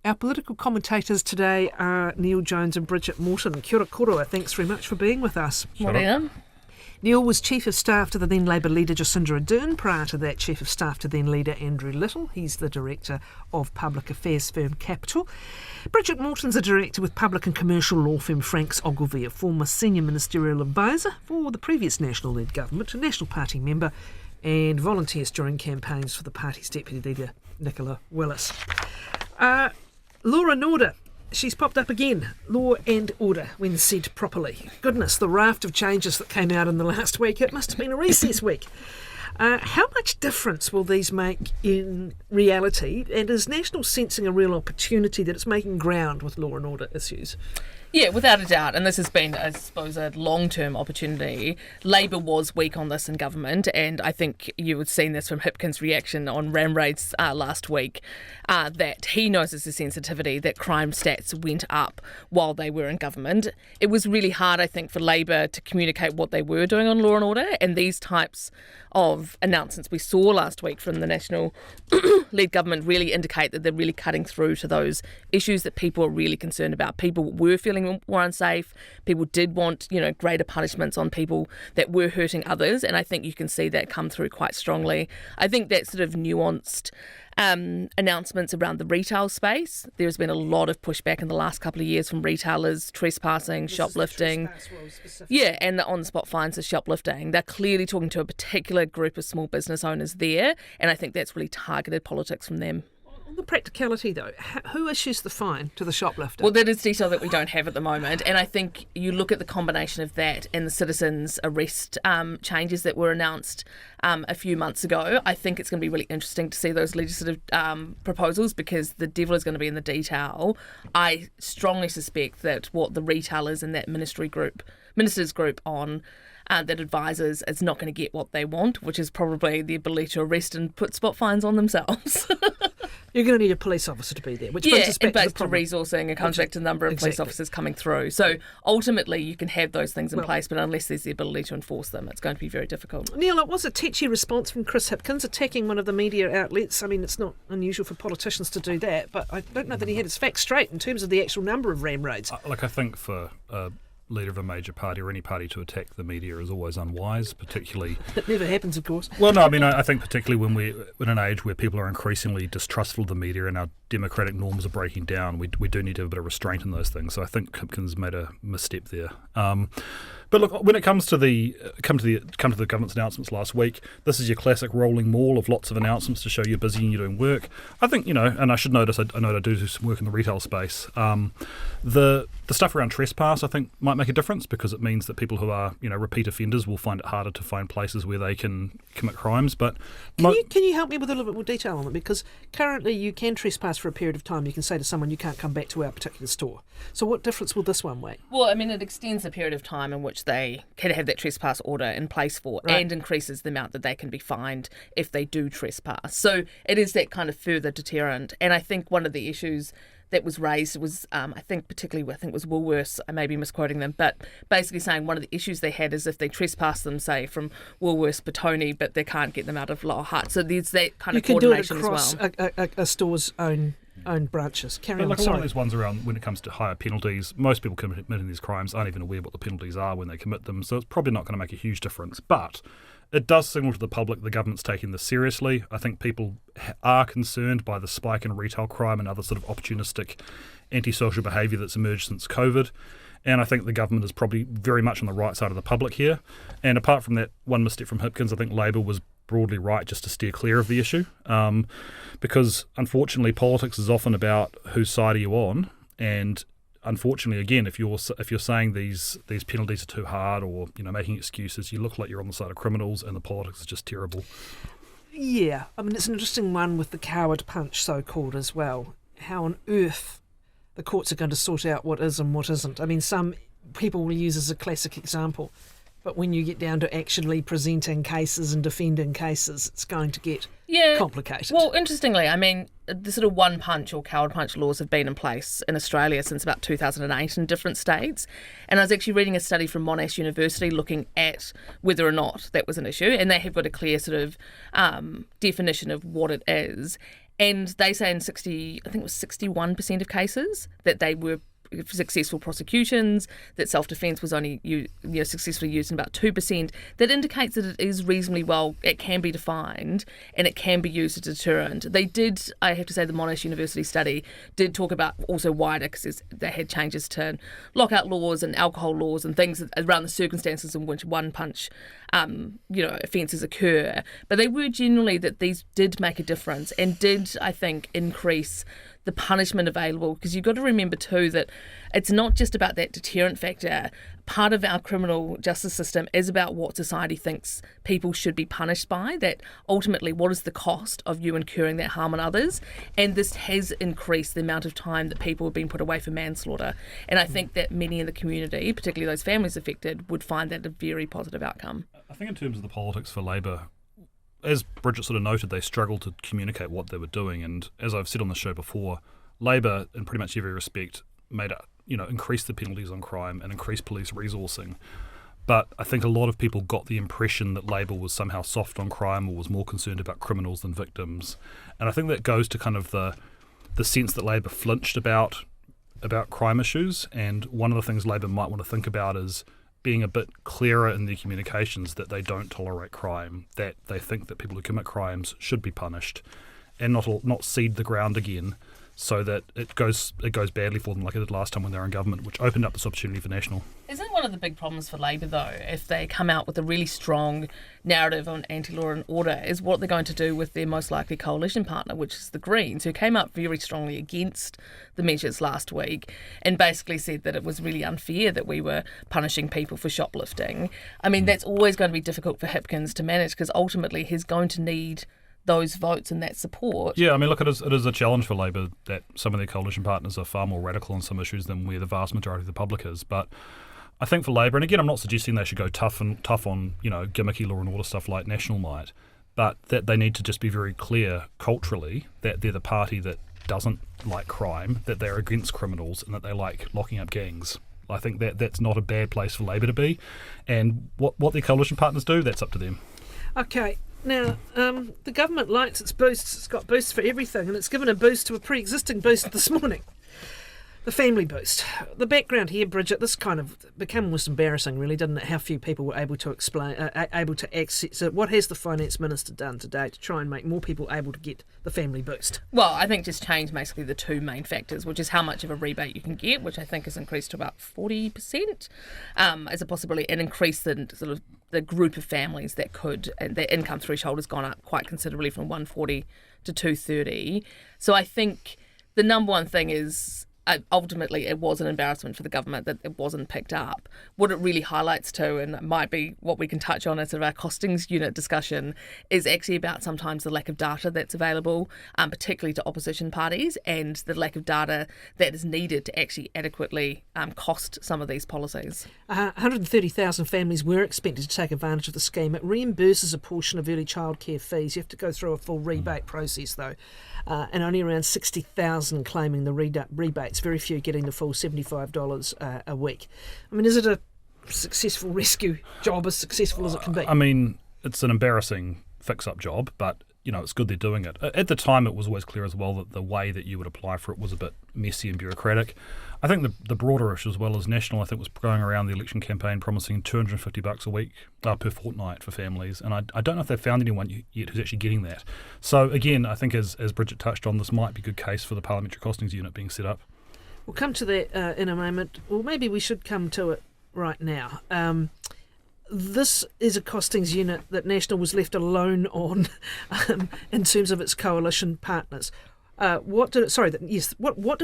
Our political commentators today are Neale Jones and Brigitte Morten. Kia ora koroa, thanks very much for being with us. Morten. Neale was Chief of Staff to the then Labour leader Jacinda Ardern. Prior to that, Chief of Staff to then leader Andrew Little. He's the Director of Public Affairs firm Capital. Brigitte Morten's a Director with public and commercial law firm Franks Ogilvy, a former Senior Ministerial Advisor for the previous National-led government, a National Party member, and volunteers during campaigns for the party's Deputy Leader Nicola Willis. Law and Order. She's popped up again. Law and Order, when said properly. Goodness, the raft of changes that came out in the last week. It must have been a recess week. How much difference will these make in reality? And is National sensing a real opportunity that it's making ground with law and order issues? Yeah, without a doubt, and this has been, I suppose, a long-term opportunity. Labor was weak on this in government, and I think you would have seen this from Hipkins's reaction on Ram Raids last week, that he knows it's a sensitivity that crime stats went up while they were in government. It was really hard, I think, for Labor to communicate what they were doing on law and order, and these types of announcements we saw last week from the National-led government really indicate that they're really cutting through to those issues that people are really concerned about. People were feeling more unsafe. People did want, greater punishments on people that were hurting others, and I think you can see that come through quite strongly. I think that sort of nuanced announcements around the retail space. There's been a lot of pushback in the last couple of years from retailers, trespassing, shoplifting. Yeah, and the on-the-spot fines for shoplifting. They're clearly talking to a particular group of small business owners there, and I think that's really targeted politics from them. On the practicality, though, who issues the fine to the shoplifter? Well, that is detail that we don't have at the moment, and I think you look at the combination of that and the citizens' arrest changes that were announced a few months ago. I think it's going to be really interesting to see those legislative proposals, because the devil is going to be in the detail. I strongly suspect that what the retailers in that ministers group on that advises is not going to get what they want, which is probably the ability to arrest and put spot fines on themselves. You're going to need a police officer to be there, which brings us back to the problem. Resourcing, it comes back to the number of police officers coming through. So ultimately you can have those things in place, but unless there's the ability to enforce them, it's going to be very difficult. Neale, it was a tetchy response from Chris Hipkins attacking one of the media outlets. I mean, it's not unusual for politicians to do that, but I don't know that he had his facts straight in terms of the actual number of ram raids. I think for leader of a major party or any party to attack the media is always unwise, particularly... It never happens, of course. Well, no, I mean, I think particularly when we're in an age where people are increasingly distrustful of the media and our democratic norms are breaking down, we do need to have a bit of restraint in those things. So I think Hipkins made a misstep there. But look, when it comes to the government's announcements last week, this is your classic rolling maul of lots of announcements to show you're busy and you're doing work. I think, and I should notice, I know I do some work in the retail space. The stuff around trespass, I think, might make a difference, because it means that people who are, repeat offenders will find it harder to find places where they can commit crimes. But can you help me with a little bit more detail on it? Because currently you can trespass for a period of time. You can say to someone, you can't come back to our particular store. So what difference will this one make? Well, I mean, it extends the period of time in which they can have that trespass order in place for, right, and increases the amount that they can be fined if they do trespass. So it is that kind of further deterrent. And I think one of the issues that was raised was, I think it was Woolworths, I may be misquoting them, but basically saying one of the issues they had is if they trespass them, say, from Woolworths Petone, but they can't get them out of Lower Hutt. So there's that kind of coordination as well. You can do it across a store's own branches. Carry on. Like one of those ones around when it comes to higher penalties, most people committing these crimes aren't even aware what the penalties are when they commit them, so it's probably not going to make a huge difference. But it does signal to the public the government's taking this seriously. I think people are concerned by the spike in retail crime and other sort of opportunistic antisocial behaviour that's emerged since COVID. And I think the government is probably very much on the right side of the public here. And apart from that one misstep from Hipkins, I think Labor was broadly right just to steer clear of the issue. Because unfortunately politics is often about whose side are you on, and unfortunately, again, if you're saying these penalties are too hard or making excuses, you look like you're on the side of criminals, and the politics is just terrible. Yeah, I mean, it's an interesting one with the coward punch, so-called, as well. How on earth the courts are going to sort out what is and what isn't. I mean, some people will use as a classic example, but when you get down to actually presenting cases and defending cases, it's going to get complicated. Well, interestingly, I mean, the sort of one punch or coward punch laws have been in place in Australia since about 2008 in different states. And I was actually reading a study from Monash University looking at whether or not that was an issue, and they have got a clear sort of definition of what it is. And they say in 61% of cases that they were successful prosecutions, that self-defence was only successfully used in about 2%. That indicates that it is reasonably well, it can be defined and it can be used as a deterrent. They did, I have to say, the Monash University study did talk about also wider, because they had changes to lockout laws and alcohol laws and things around the circumstances in which one-punch offences occur. But they were generally that these did make a difference and did, I think, increase the punishment available, because you've got to remember too that it's not just about that deterrent factor. Part of our criminal justice system is about what society thinks people should be punished by, that ultimately what is the cost of you incurring that harm on others. And this has increased the amount of time that people have been put away for manslaughter. And I think that many in the community, particularly those families affected, would find that a very positive outcome. I think in terms of the politics for Labor, as Bridget sort of noted, they struggled to communicate what they were doing. And as I've said on the show before, Labor, in pretty much every respect, increased the penalties on crime and increased police resourcing. But I think a lot of people got the impression that Labor was somehow soft on crime or was more concerned about criminals than victims. And I think that goes to kind of the sense that Labor flinched about crime issues. And one of the things Labor might want to think about is being a bit clearer in their communications that they don't tolerate crime, that they think that people who commit crimes should be punished, and not seed the ground again so that it goes badly for them like it did last time when they were in government, which opened up this opportunity for National. Isn't one of the big problems for Labor, though, if they come out with a really strong narrative on anti-law and order, is what they're going to do with their most likely coalition partner, which is the Greens, who came out very strongly against the measures last week and basically said that it was really unfair that we were punishing people for shoplifting. I mean, that's always going to be difficult for Hipkins to manage, because ultimately he's going to need those votes and that support. Yeah, I mean, look, it is a challenge for Labor that some of their coalition partners are far more radical on some issues than where the vast majority of the public is. But I think for Labor, and again, I'm not suggesting they should go tough on gimmicky law and order stuff like National might, but that they need to just be very clear culturally that they're the party that doesn't like crime, that they're against criminals, and that they like locking up gangs. I think that's not a bad place for Labor to be, and what their coalition partners do, that's up to them. Okay. Now, the government likes its boosts. It's got boosts for everything, and it's given a boost to a pre-existing boost this morning. The family boost. The background here, Bridget, this kind of became almost embarrassing, really, didn't it? How few people were able to access it. What has the Finance Minister done today to try and make more people able to get the family boost? Well, I think just change basically the two main factors, which is how much of a rebate you can get, which I think has increased to about 40% as a possibility, and increase the sort of the group of families that could, and their income threshold has gone up quite considerably from 140 to 230. So I think the number one thing is ultimately it was an embarrassment for the government that it wasn't picked up. What it really highlights too, and it might be what we can touch on as sort of our costings unit discussion, is actually about sometimes the lack of data that's available, particularly to opposition parties, and the lack of data that is needed to actually adequately cost some of these policies. 130,000 families were expected to take advantage of the scheme. It reimburses a portion of early childcare fees. You have to go through a full rebate process though, and only around 60,000 claiming the rebates. Very few getting the full $75 a week. I mean, is it a successful rescue job, as successful as it can be? I mean, it's an embarrassing fix-up job, but it's good they're doing it. At the time, it was always clear as well that the way that you would apply for it was a bit messy and bureaucratic. I think the broader issue as well as National, I think, was going around the election campaign promising $250 a week per fortnight for families, and I don't know if they've found anyone yet who's actually getting that. So again, I think as Bridget touched on, this might be a good case for the Parliamentary Costings Unit being set up. We'll come to that in a moment, or maybe we should come to it right now. This is a costings unit that National was left alone on in terms of its coalition partners. What did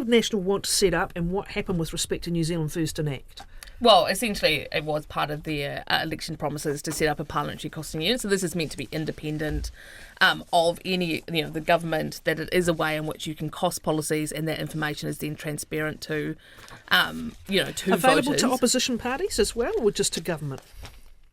National want to set up, and what happened with respect to New Zealand First Enact? Well, essentially, it was part of their election promises to set up a parliamentary costing unit. So this is meant to be independent of any, the government. That it is a way in which you can cost policies, and that information is then transparent to, to available voters. To opposition parties as well, or just to government?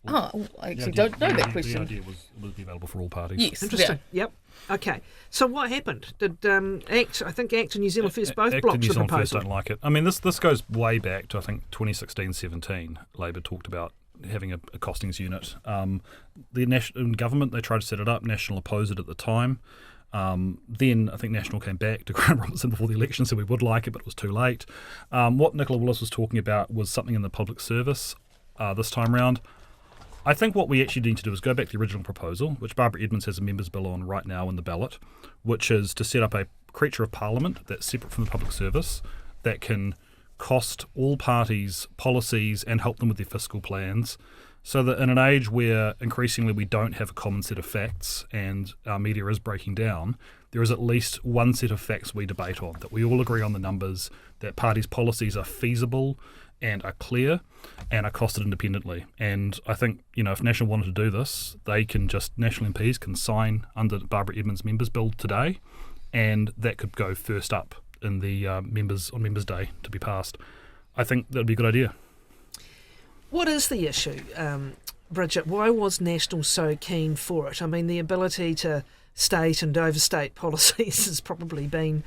Oh, I actually don't know that question. The idea was be available for all parties. Yes. Interesting. Yeah. Yep. Okay. So what happened? Did ACT and New Zealand First both ACT block and New the Zealand First proposal? don't like it. I mean, this goes way back to, I think, 2016-17. Labor talked about having a costings unit. The national government, they tried to set it up. National opposed it at the time. Then I think National came back to Grant Robertson before the election, said we would like it, but it was too late. What Nicola Willis was talking about was something in the public service this time round. I think what we actually need to do is go back to the original proposal, which Barbara Edmonds has a members' bill on right now in the ballot, which is to set up a creature of parliament that's separate from the public service that can cost all parties policies and help them with their fiscal plans, so that in an age where increasingly we don't have a common set of facts and our media is breaking down, there is at least one set of facts we debate on, that we all agree on the numbers, that parties' policies are feasible and are clear and are costed independently. And I think, if National wanted to do this, National MPs can sign under Barbara Edmonds' members' bill today, and that could go first up in the Members' Day to be passed. I think that would be a good idea. What is the issue, Bridget? Why was National so keen for it? I mean, the ability to state and overstate policies has probably been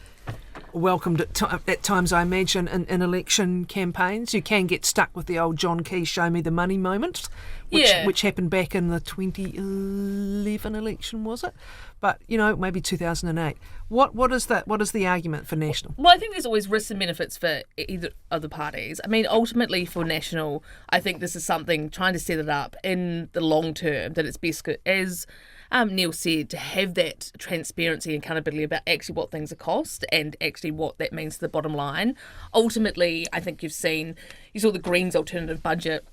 welcomed at times, I imagine, in election campaigns. You can get stuck with the old John Key show me the money moment, which happened back in the 2011 election, was it? But, maybe 2008. What is that? What is the argument for National? Well, I think there's always risks and benefits for either of the parties. I mean, ultimately for National, I think this is something, trying to set it up in the long term, that it's best, as Neale said, to have that transparency and accountability about actually what things are cost and actually what that means to the bottom line. Ultimately, I think you saw the Greens alternative budget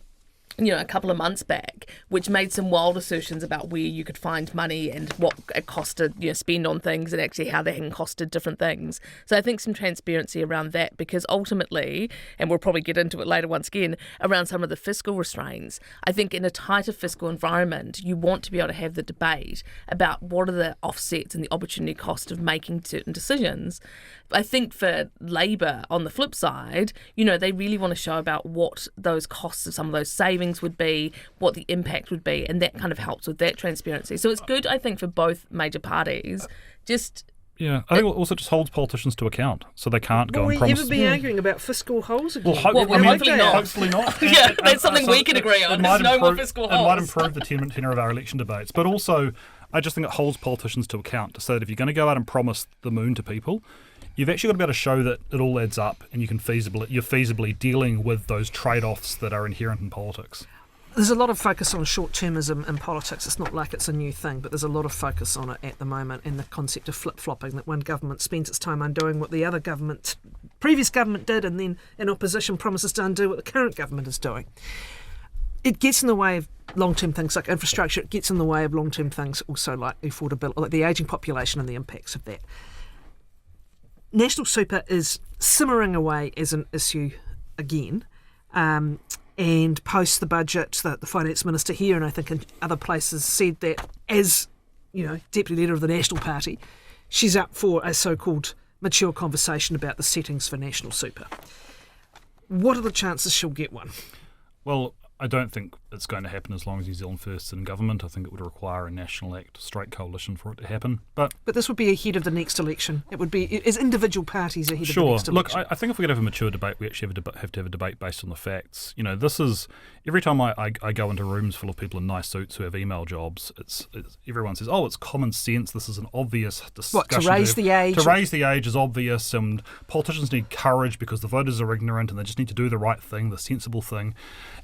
a couple of months back, which made some wild assertions about where you could find money and what it costed, spend on things, and actually how they had costed different things. So I think some transparency around that, because ultimately, and we'll probably get into it later once again, around some of the fiscal restraints, I think in a tighter fiscal environment, you want to be able to have the debate about what are the offsets and the opportunity cost of making certain decisions. I think for Labour, on the flip side, they really want to show about what those costs of some of those savings would be, what the impact would be, and that kind of helps with that transparency. So it's good, I think, for both major parties. I think it also just holds politicians to account, so they can't go and promise. Will we ever be arguing about fiscal holes again? Hopefully not. Hopefully not. Yeah, that's something we can agree on. There's no more fiscal holes. It might improve the tenor of our election debates, but also I just think it holds politicians to account to say that if you're going to go out and promise the moon to people, you've actually got to be able to show that it all adds up, and you're feasibly dealing with those trade-offs that are inherent in politics. There's a lot of focus on short-termism in politics. It's not like it's a new thing, but there's a lot of focus on it at the moment, and the concept of flip-flopping, that one government spends its time undoing what the other previous government did, and then in opposition promises to undo what the current government is doing. It gets in the way of long-term things like infrastructure. It gets in the way of long-term things also like affordability, like the ageing population and the impacts of that. National Super is simmering away as an issue again, and post the budget, the Finance Minister here and I think in other places said that as Deputy Leader of the National Party, she's up for a so-called mature conversation about the settings for National Super. What are the chances she'll get one? Well, I don't think it's going to happen as long as New Zealand First's in government. I think it would require a National Act straight coalition for it to happen. But this would be ahead of the next election. It would be as individual parties ahead of the next election. Look, I think if we're going to have a mature debate, we actually have to have a debate based on the facts. This is every time I go into rooms full of people in nice suits who have email jobs, it's everyone says, it's common sense. This is an obvious discussion. What, to raise the age? To raise the age is obvious, and politicians need courage because the voters are ignorant and they just need to do the right thing, the sensible thing.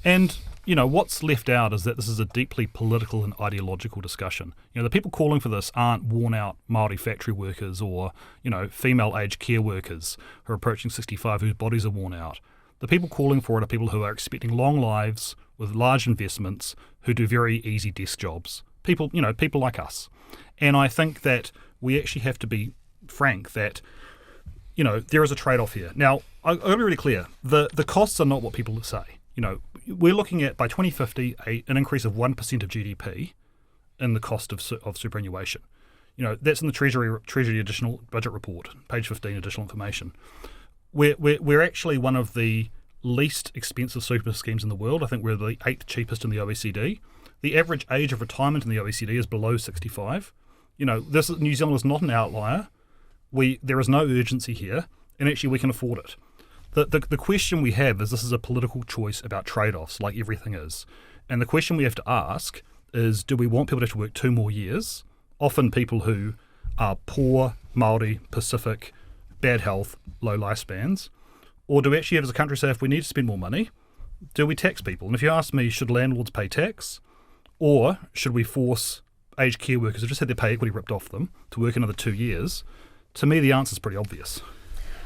And what's left out is that this is a deeply political and ideological discussion. The people calling for this aren't worn-out Māori factory workers or, female aged care workers who are approaching 65 whose bodies are worn out. The people calling for it are people who are expecting long lives with large investments who do very easy desk jobs. People like us. And I think that we actually have to be frank that, there is a trade-off here. Now, I've got to be really clear. The costs are not what people say. We're looking at, by 2050, an increase of 1% of GDP in the cost of superannuation. That's in the Treasury Additional Budget Report, page 15, additional information. We're actually one of the least expensive super schemes in the world. I think we're the 8th cheapest in the OECD. The average age of retirement in the OECD is below 65. New Zealand is not an outlier. There is no urgency here, and actually we can afford it. The question we have is, this is a political choice about trade-offs, like everything is. And the question we have to ask is, do we want people to have to work 2 more years? Often people who are poor, Māori, Pacific, bad health, low lifespans? Or do we actually have as a country say if we need to spend more money, do we tax people? And if you ask me, should landlords pay tax? Or should we force aged care workers who just had their pay equity ripped off them to work another 2 years? To me, the answer's pretty obvious.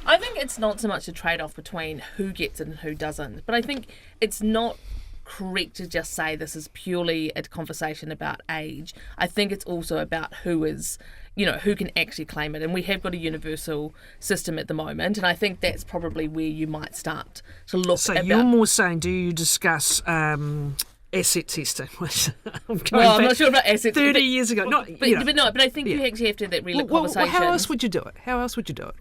I think it's not so much a trade-off between who gets it and who doesn't, but I think it's not correct to just say this is purely a conversation about age. I think it's also about who is, who can actually claim it. And we have got a universal system at the moment, and I think that's probably where you might start to look So about... you're more saying, do you discuss asset testing? I'm not sure about asset 30 years ago. But I think you actually have to have that real conversation. How else would you do it?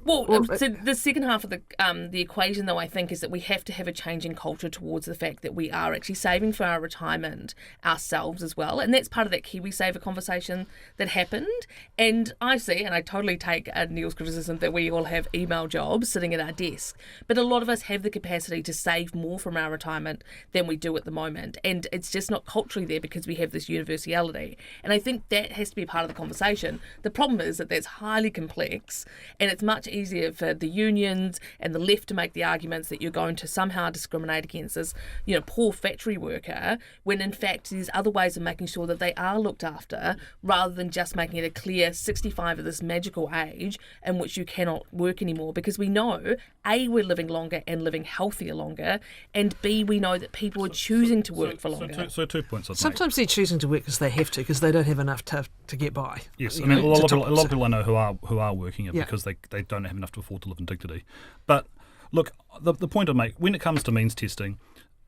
Well, so the second half of the equation, though, I think, is that we have to have a change in culture towards the fact that we are actually saving for our retirement ourselves as well. And that's part of that KiwiSaver conversation that happened. And I see, and I totally take Neale's criticism that we all have email jobs sitting at our desk. But a lot of us have the capacity to save more from our retirement than we do at the moment. And it's just not culturally there because we have this universality. And I think that has to be part of the conversation. The problem is that that's highly complex, and it's much easier for the unions and the left to make the arguments that you're going to somehow discriminate against this, poor factory worker, when in fact there's other ways of making sure that they are looked after, rather than just making it a clear 65 of this magical age in which you cannot work anymore. Because we know, A, we're living longer and living healthier longer, and B, we know that people are choosing to work for longer. So 2 points I'd make. Sometimes they're choosing to work because they have to, because they don't have enough to get by. Yes, I mean a lot of people I know who are working it because they don't have enough to afford to live in dignity. But look, the point I make, when it comes to means testing,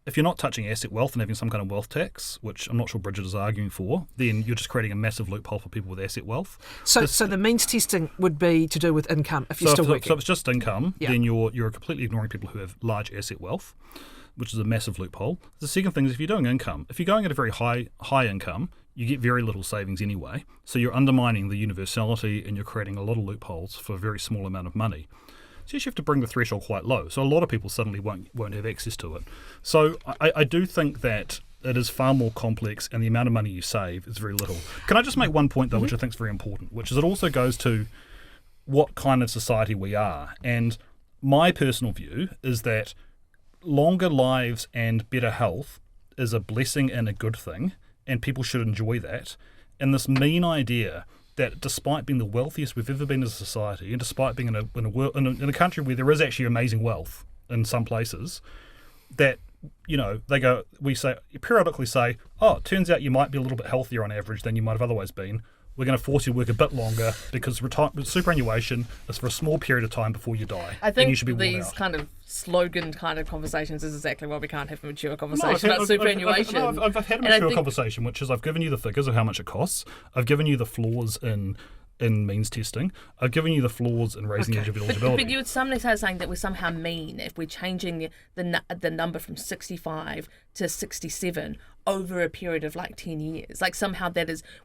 if you're not touching asset wealth and having some kind of wealth tax, which I'm not sure Brigitte is arguing for, then you're just creating a massive loophole for people with asset wealth. So the means testing would be to do with income if you're still working. So if it's just income, then you're completely ignoring people who have large asset wealth, which is a massive loophole. The second thing is if you're doing income, if you're going at a very high income, you get very little savings anyway. So you're undermining the universality and you're creating a lot of loopholes for a very small amount of money. So you have to bring the threshold quite low. So a lot of people suddenly won't have access to it. So I do think that it is far more complex and the amount of money you save is very little. Can I just make one point though, which I think is very important, which is it also goes to what kind of society we are. And my personal view is that longer lives and better health is a blessing and a good thing, and people should enjoy that. And this mean idea that despite being the wealthiest we've ever been as a society, and despite being in a country where there is actually amazing wealth in some places, that we periodically say, oh, it turns out you might be a little bit healthier on average than you might have otherwise been. We're going to force you to work a bit longer because superannuation is for a small period of time before you die. I think you should be these kind of slogan kind of conversations is exactly why we can't have a mature conversation about superannuation. I've had a mature conversation, which is I've given you the figures of how much it costs. I've given you the flaws in means testing. I've given you the flaws in raising the age of eligibility. But you would suddenly start saying that we're somehow mean if we're changing the number from 65 to 67 over a period of like 10 years. Like somehow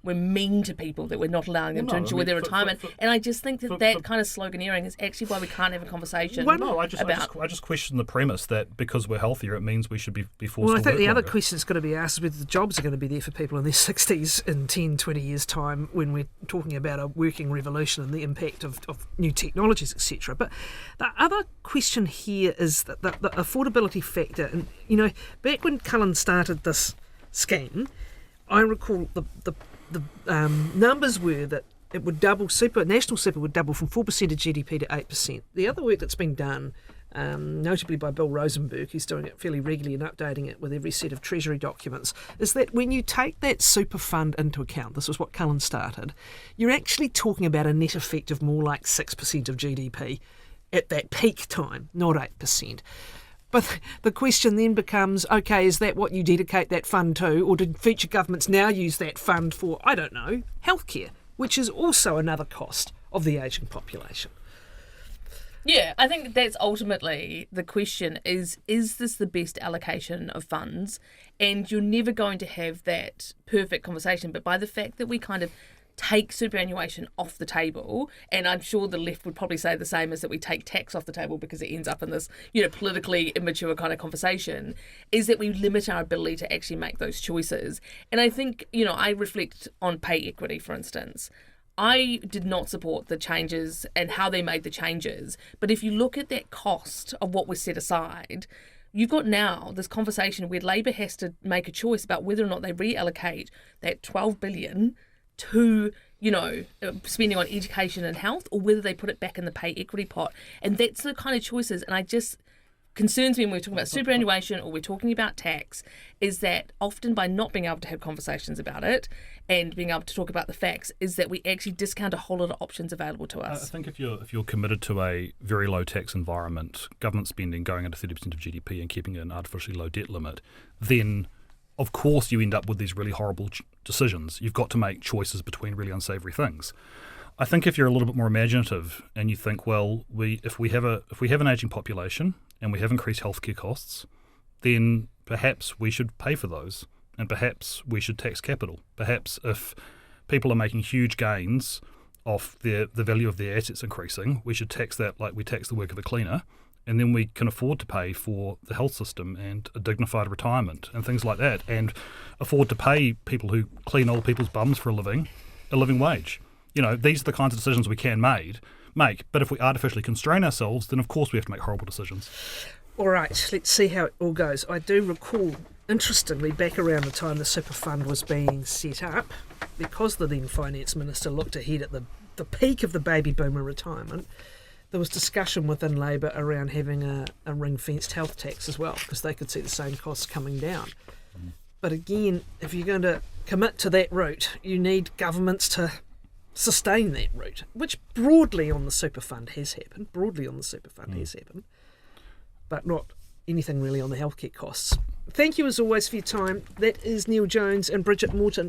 we're mean to people, that we're not allowing them to enjoy their retirement. And I just think that kind of sloganeering is actually why we can't have a conversation I just question the premise that because we're healthier, it means we should be forced to work Well, I think the longer. other question that's going to be asked is whether the jobs are going to be there for people in their 60s in 10, 20 years' time when we're talking about a working revolution and the impact of new technologies, etc. But the other question here is the affordability factor. And, back when Cullen started this scheme, I recall the numbers were that it would double national super would double from 4% of GDP to 8%. The other work that's been done, notably by Bill Rosenberg, who's doing it fairly regularly and updating it with every set of Treasury documents, is that when you take that super fund into account, this was what Cullen started, you're actually talking about a net effect of more like 6% of GDP at that peak time, not 8%. But the question then becomes, okay, is that what you dedicate that fund to? Or did future governments now use that fund for, I don't know, healthcare, which is also another cost of the ageing population? Yeah, I think that's ultimately the question is this the best allocation of funds? And you're never going to have that perfect conversation. But by the fact that we kind of take superannuation off the table, and I'm sure the left would probably say the same, as that we take tax off the table because it ends up in this, politically immature kind of conversation, is that we limit our ability to actually make those choices. And I think, I reflect on pay equity, for instance. I did not support the changes and how they made the changes. But if you look at that cost of what was set aside, you've got now this conversation where Labor has to make a choice about whether or not they reallocate that $12 billion to, spending on education and health, or whether they put it back in the pay equity pot. And that's the kind of choices. And I just concerns me when we're talking about superannuation or we're talking about tax, is that often by not being able to have conversations about it and being able to talk about the facts, is that we actually discount a whole lot of options available to us. I think if you're committed to a very low tax environment, government spending going under 30% of GDP and keeping an artificially low debt limit, then of course you end up with these really horrible decisions. You've got to make choices between really unsavoury things. I think if you're a little bit more imaginative and you think, well, if we have an ageing population and we have increased healthcare costs, then perhaps we should pay for those, and perhaps we should tax capital. Perhaps if people are making huge gains off the value of their assets increasing, we should tax that like we tax the work of a cleaner, and then we can afford to pay for the health system and a dignified retirement and things like that, and afford to pay people who clean old people's bums for a living wage. These are the kinds of decisions we can make. But if we artificially constrain ourselves, then of course we have to make horrible decisions. All right, let's see how it all goes. I do recall, interestingly, back around the time the super fund was being set up, because the then finance minister looked ahead at the peak of the baby boomer retirement, there was discussion within Labor around having a ring-fenced health tax as well, because they could see the same costs coming down. But again, if you're going to commit to that route, you need governments to sustain that route, which broadly on the super fund has happened, but not anything really on the healthcare costs. Thank you as always for your time. That is Neale Jones and Brigitte Morten.